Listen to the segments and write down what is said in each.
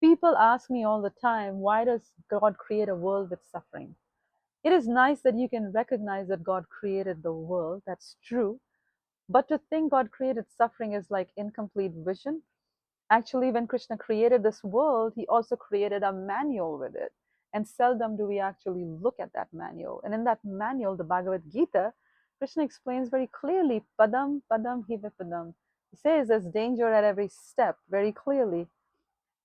People ask me all the time, why does God create a world with suffering? It is nice that you can recognize that God created the world. That's true. But to think God created suffering is like incomplete vision. Actually, when Krishna created this world, he also created a manual with it. And seldom do we actually look at that manual. And in that manual, the Bhagavad Gita, Krishna explains very clearly, Padam, Padam, Hiva Padam. He says there's danger at every step very clearly.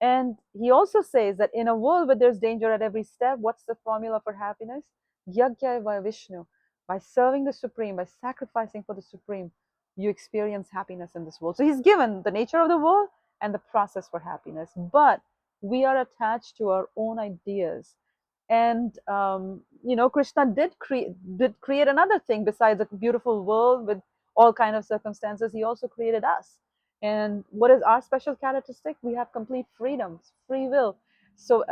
And he also says that in a world where there's danger at every step, what's the formula for happiness? Yajna by Vishnu. By serving the Supreme, by sacrificing for the Supreme, you experience happiness in this world. So he's given the nature of the world and the process for happiness. But we are attached to our own ideas. And Krishna did create another thing besides a beautiful world with all kind of circumstances. He also created us. And what is our special characteristic? We have complete freedom, free will. So,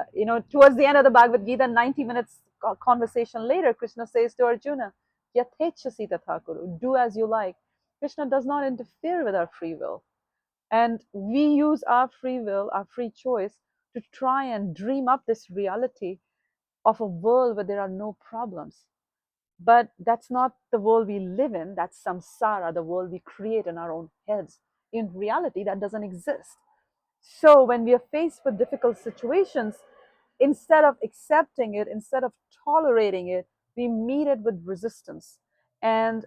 towards the end of the Bhagavad Gita, 90 minutes conversation later, Krishna says to Arjuna, Yathechasi tatha kuru, do as you like. Krishna does not interfere with our free will. And we use our free will, our free choice, to try and dream up this reality of a world where there are no problems. But that's not the world we live in. That's samsara, the world we create in our own heads. In reality, that doesn't exist. So when we are faced with difficult situations, instead of accepting it, instead of tolerating it, we meet it with resistance. And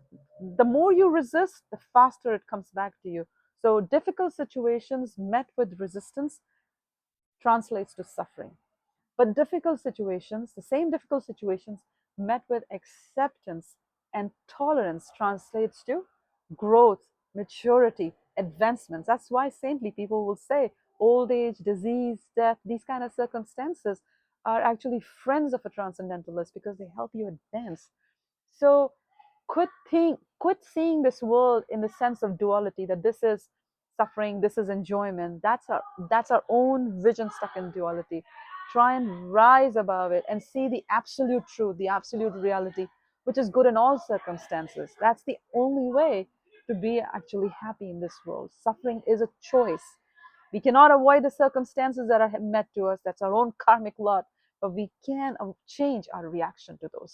the more you resist, the faster it comes back to you. So difficult situations met with resistance translates to suffering. But difficult situations, the same difficult situations met with acceptance and tolerance translates to growth, maturity, advancements. That's why saintly people will say old age, disease, death, these kind of circumstances are actually friends of a transcendentalist because they help you advance. So quit seeing this world in the sense of duality, that this is suffering, this is enjoyment. That's our own vision stuck in duality. Try and rise above it and see the absolute truth, the absolute reality, which is good in all circumstances. That's the only way to be actually happy in this world. Suffering is a choice. We cannot avoid the circumstances that are met to us. That's our own karmic lot, but we can change our reaction to those.